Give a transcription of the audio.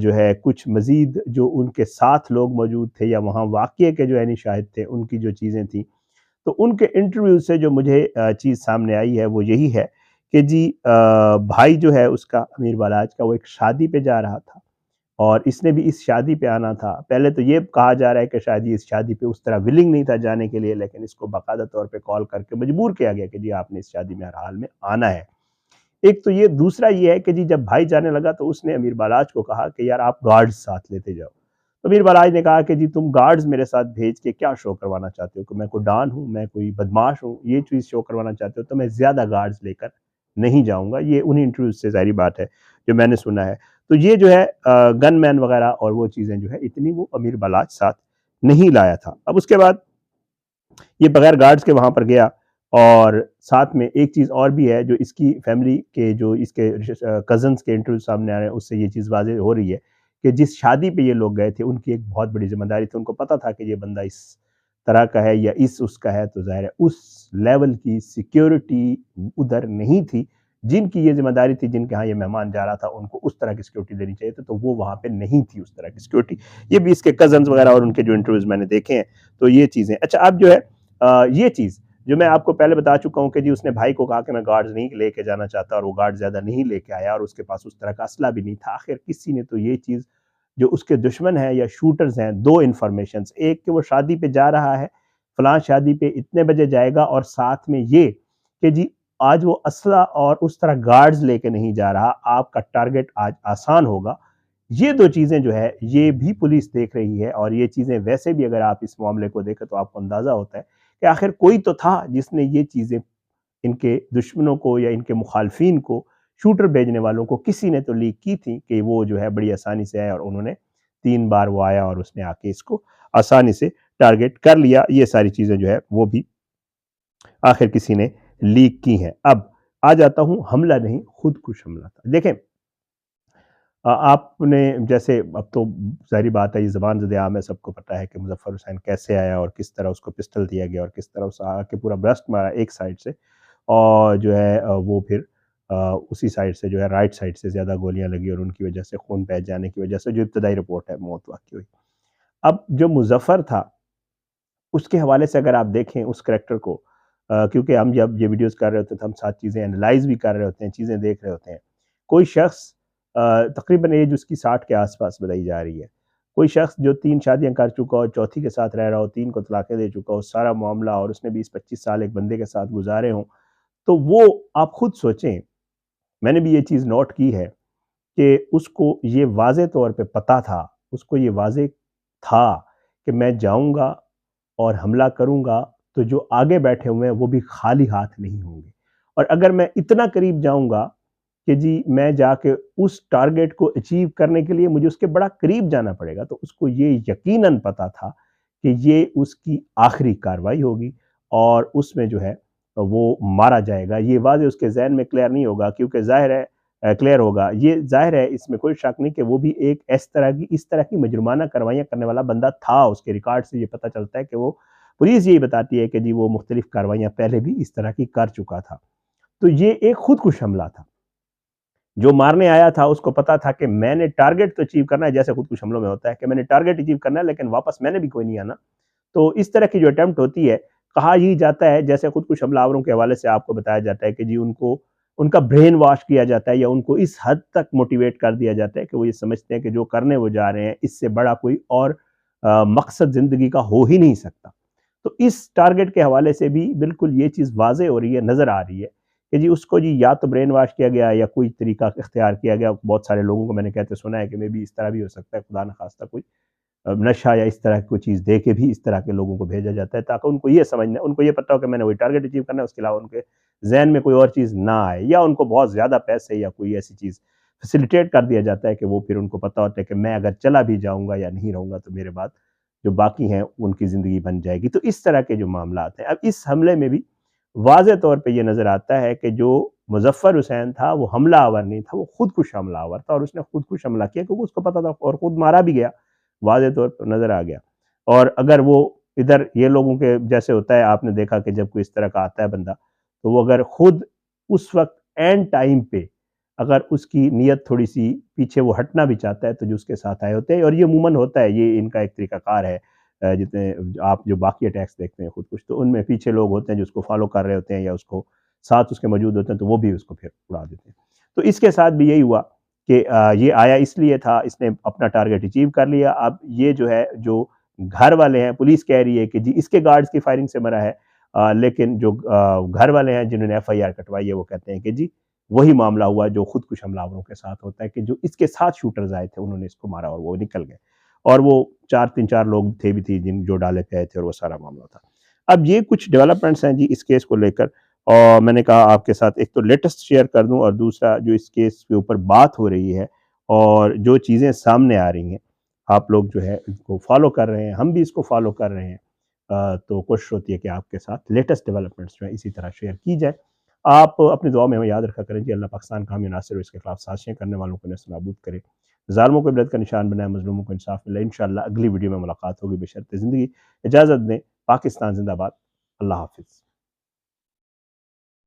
جو ہے کچھ مزید جو ان کے ساتھ لوگ موجود تھے یا وہاں واقعے کے جو عینی شاہد تھے ان کی جو چیزیں تھیں، تو ان کے انٹرویو سے جو مجھے چیز سامنے آئی ہے وہ یہی ہے کہ جی بھائی جو ہے اس کا امیر بالاج کا وہ ایک شادی پہ جا رہا تھا اور اس نے بھی اس شادی پہ آنا تھا۔ پہلے تو یہ کہا جا رہا ہے کہ شاید یہ اس شادی پہ اس طرح ولنگ نہیں تھا جانے کے لیے، لیکن اس کو باقاعدہ طور پہ کال کر کے مجبور کیا گیا کہ جی آپ نے اس شادی میں ہر حال میں آنا ہے۔ ایک تو یہ، دوسرا یہ ہے کہ جی جب بھائی جانے لگا تو اس نے امیر بالاج کو کہا کہ یار آپ گارڈز ساتھ لیتے جاؤ۔ تو امیر بالاج نے کہا کہ جی تم گارڈز میرے ساتھ بھیج کے کیا شو کروانا چاہتے ہو کہ میں کوئی ڈان ہوں، میں کوئی بدماش ہوں، یہ چیز شو کروانا چاہتے ہو تو میں زیادہ گارڈز لے کر نہیں جاؤں گا۔ یہ انہی انٹرویو سے ظاہری بات ہے جو میں نے سنا ہے۔ تو یہ جو ہے گن مین وغیرہ اور وہ چیزیں جو ہے اتنی وہ امیر بالاج ساتھ نہیں لایا تھا۔ اب اس کے بعد یہ بغیر گارڈز کے وہاں پر گیا، اور ساتھ میں ایک چیز اور بھی ہے جو اس کی فیملی کے جو اس کے کزنز کے انٹرویو سامنے آ رہے ہیں اس سے یہ چیز واضح ہو رہی ہے کہ جس شادی پہ یہ لوگ گئے تھے ان کی ایک بہت بڑی ذمہ داری تھی۔ ان کو پتہ تھا کہ یہ بندہ اس طرح کا ہے یا اس کا ہے، تو ظاہر ہے اس لیول کی سیکیورٹی ادھر نہیں تھی۔ جن کی یہ ذمہ داری تھی، جن کے ہاں یہ مہمان جا رہا تھا، ان کو اس طرح کی سیکیورٹی دینی چاہیے تھی، تو وہ وہاں پہ نہیں تھی اس طرح کی سیکیورٹی۔ یہ بھی اس کے کزنز وغیرہ اور ان کے جو انٹرویوز میں نے دیکھے ہیں تو یہ چیزیں۔ اچھا اب جو ہے یہ چیز جو میں آپ کو پہلے بتا چکا ہوں کہ جی اس نے بھائی کو کہا کہ میں گارڈز نہیں لے کے جانا چاہتا، اور وہ گارڈ زیادہ نہیں لے کے آیا، اور اس کے پاس اس طرح کا اسلحہ بھی نہیں تھا۔ آخر کسی نے تو یہ چیز، جو اس کے دشمن ہیں یا شوٹرز ہیں، دو انفارمیشنز، ایک کہ وہ شادی پہ جا رہا ہے، فلاں شادی پہ اتنے بجے جائے گا، اور ساتھ میں یہ کہ جی آج وہ اسلحہ اور اس طرح گارڈز لے کے نہیں جا رہا، آپ کا ٹارگٹ آج آسان ہوگا۔ یہ دو چیزیں جو ہے یہ بھی پولیس دیکھ رہی ہے، اور یہ چیزیں ویسے بھی اگر آپ اس معاملے کو دیکھیں تو آپ کو اندازہ ہوتا ہے کہ آخر کوئی تو تھا جس نے یہ چیزیں ان کے دشمنوں کو یا ان کے مخالفین کو، شوٹر بھیجنے والوں کو کسی نے تو لیک کی تھی کہ وہ جو ہے بڑی آسانی سے آئے، اور انہوں نے 3 بار وہ آیا اور اس نے آ کے اس کو آسانی سے ٹارگٹ کر لیا۔ یہ ساری چیزیں جو ہے وہ بھی آخر کسی نے لیک کی ہیں۔ اب آ جاتا ہوں، حملہ نہیں خود کش حملہ تھا۔ دیکھیں آپ نے جیسے، اب تو ظاہری بات ہے یہ زبان زد عام ہے، سب کو پتہ ہے کہ مظفر حسین کیسے آیا اور کس طرح اس کو پسٹل دیا گیا اور کس طرح اس آ کے پورا برسٹ مارا ایک سائڈ سے، اور جو ہے وہ پھر اسی سائڈ سے جو ہے رائٹ سائڈ سے زیادہ گولیاں لگی، اور ان کی وجہ سے خون بہہ جانے کی وجہ سے جو ابتدائی رپورٹ ہے موت واقع ہوئی۔ اب جو مظفر تھا اس کے حوالے سے اگر آپ دیکھیں اس کریکٹر کو، کیونکہ ہم جب یہ ویڈیوز کر رہے ہوتے ہیں تو ہم ساتھ چیزیں انالائز بھی کر رہے ہوتے ہیں، چیزیں دیکھ رہے ہوتے ہیں۔ کوئی شخص تقریباً ایج اس کی 60 کے آس پاس بتائی جا رہی ہے، کوئی شخص جو 3 شادیاں کر چکا ہو، چوتھی کے ساتھ رہ رہا ہو، 3 کو طلاقیں دے چکا ہو، سارا معاملہ، اور اس نے 20-25 سال ایک بندے کے ساتھ گزارے ہوں، تو وہ آپ خود سوچیں، میں نے بھی یہ چیز نوٹ کی ہے کہ اس کو یہ واضح طور پہ پتہ تھا، اس کو یہ واضح تھا کہ میں جاؤں گا اور حملہ کروں گا تو جو آگے بیٹھے ہوئے ہیں وہ بھی خالی ہاتھ نہیں ہوں گے، اور اگر میں اتنا قریب جاؤں گا کہ جی میں جا کے اس ٹارگٹ کو اچیو کرنے کے لیے مجھے اس کے بڑا قریب جانا پڑے گا، تو اس کو یہ یقیناً پتہ تھا کہ یہ اس کی آخری کارروائی ہوگی اور اس میں جو ہے وہ مارا جائے گا۔ یہ واضح اس کے ذہن میں کلیئر نہیں ہوگا، کیونکہ ظاہر ہے کلیئر ہوگا، یہ ظاہر ہے، اس میں کوئی شک نہیں کہ وہ بھی ایک اس طرح کی مجرمانہ کارروائیاں کرنے والا بندہ تھا۔ اس کے ریکارڈ سے یہ پتہ چلتا ہے کہ وہ، پولیس یہی بتاتی ہے کہ جی وہ مختلف کارروائیاں پہلے بھی اس طرح کی کر چکا تھا۔ تو یہ ایک خودکش حملہ تھا۔ جو مارنے آیا تھا اس کو پتا تھا کہ میں نے ٹارگٹ تو اچیو کرنا ہے، جیسے خودکش حملوں میں ہوتا ہے کہ میں نے ٹارگٹ اچیو کرنا ہے لیکن واپس میں نے بھی کوئی نہیں آنا۔ تو اس طرح کی جو اٹیمپٹ ہوتی ہے، کہا یہی جاتا ہے، جیسے خودکش حملہ آوروں کے حوالے سے آپ کو بتایا جاتا ہے کہ جی ان کا برین واش کیا جاتا ہے، یا ان کو اس حد تک موٹیویٹ کر دیا جاتا ہے کہ وہ یہ سمجھتے ہیں کہ جو کرنے وہ جا رہے ہیں اس سے بڑا کوئی اور مقصد زندگی کا ہو ہی نہیں سکتا۔ تو اس ٹارگٹ کے حوالے سے بھی بالکل یہ چیز واضح ہو رہی ہے، نظر آ رہی ہے کہ جی اس کو جی یا تو برین واش کیا گیا یا کوئی طریقہ اختیار کیا گیا۔ بہت سارے لوگوں کو میں نے کہتے سنا ہے کہ میں بھی اس طرح بھی ہو سکتا ہے، خدا نخواستہ کوئی نشہ یا اس طرح کی کوئی چیز دے کے بھی اس طرح کے لوگوں کو بھیجا جاتا ہے تاکہ ان کو یہ سمجھنا، ان کو یہ پتہ ہو کہ میں نے وہی ٹارگٹ اچیو کرنا ہے، اس کے علاوہ ان کے ذہن میں کوئی اور چیز نہ آئے، یا ان کو بہت زیادہ پیسے یا کوئی ایسی چیز فیسیلیٹیٹ کر دیا جاتا ہے کہ وہ پھر ان کو پتہ ہوتا ہے کہ میں اگر چلا بھی جاؤں گا یا نہیں رہوں گا تو میرے بعد جو باقی ہیں ان کی زندگی بن جائے گی۔ تو اس طرح کے جو معاملات ہیں، اب اس حملے میں بھی واضح طور پہ یہ نظر آتا ہے کہ جو مظفر حسین تھا وہ حملہ آور نہیں تھا، وہ خودکش حملہ آور تھا، اور اس نے خودکش حملہ کیا کیونکہ اس کو پتہ تھا، اور خود مارا بھی گیا، واضح طور پر نظر آ گیا۔ اور اگر وہ ادھر یہ لوگوں کے جیسے ہوتا ہے، آپ نے دیکھا کہ جب کوئی اس طرح کا آتا ہے بندہ، تو وہ اگر خود اس وقت اینڈ ٹائم پہ اگر اس کی نیت تھوڑی سی پیچھے وہ ہٹنا بھی چاہتا ہے تو جو اس کے ساتھ آئے ہوتے ہیں، اور یہ عموماً ہوتا ہے، یہ ان کا ایک طریقہ کار ہے۔ جتنے آپ جو باقی اٹیکس دیکھتے ہیں خودکش، تو ان میں پیچھے لوگ ہوتے ہیں جو اس کو فالو کر رہے ہوتے ہیں یا اس کو ساتھ اس کے موجود ہوتے ہیں، تو وہ بھی اس کو پھر اڑا دیتے ہیں۔ تو اس کے ساتھ بھی یہی ہوا کہ یہ آیا اس لیے تھا، اس نے اپنا ٹارگٹ اچیو کر لیا۔ اب یہ جو ہے، جو گھر والے ہیں، پولیس کہہ رہی ہے کہ جی اس کے گارڈز کی فائرنگ سے مرا ہے، لیکن جو گھر والے ہیں جنہوں نے ایف آئی آر کٹوائی ہے وہ کہتے ہیں کہ جی وہی معاملہ ہوا جو خودکش حملہ آوروں کے ساتھ ہوتا ہے، کہ جو اس کے ساتھ شوٹرز آئے تھے انہوں نے اس کو مارا اور وہ نکل گئے، اور وہ تین چار لوگ تھے بھی تھی جن جو ڈالے پہ آئے تھے، اور وہ سارا معاملہ تھا۔ اب یہ کچھ ڈیولپمنٹس ہیں جی اس کیس کو لے کر، اور میں نے کہا آپ کے ساتھ ایک تو لیٹسٹ شیئر کر دوں، اور دوسرا جو اس کیس کے اوپر بات ہو رہی ہے اور جو چیزیں سامنے آ رہی ہیں، آپ لوگ جو ہے اس کو فالو کر رہے ہیں، ہم بھی اس کو فالو کر رہے ہیں، تو کوشش ہوتی ہے کہ آپ کے ساتھ لیٹسٹ ڈیولپمنٹس جو ہیں اسی طرح شیئر کی جائے۔ آپ اپنی دعا میں ہمیں یاد رکھا کریں جی، اللہ پاکستان کا حامی ناصر، اس کے خلاف سازشیں کرنے والوں کو نیست و نابود کرے، ظالموں کو عبرت کا نشان بنائے، مظلوموں کو انصاف ملے۔ انشاءاللہ اگلی ویڈیو میں ملاقات ہوگی بشرط زندگی۔ اجازت دیں، پاکستان زندہ باد، اللہ حافظ۔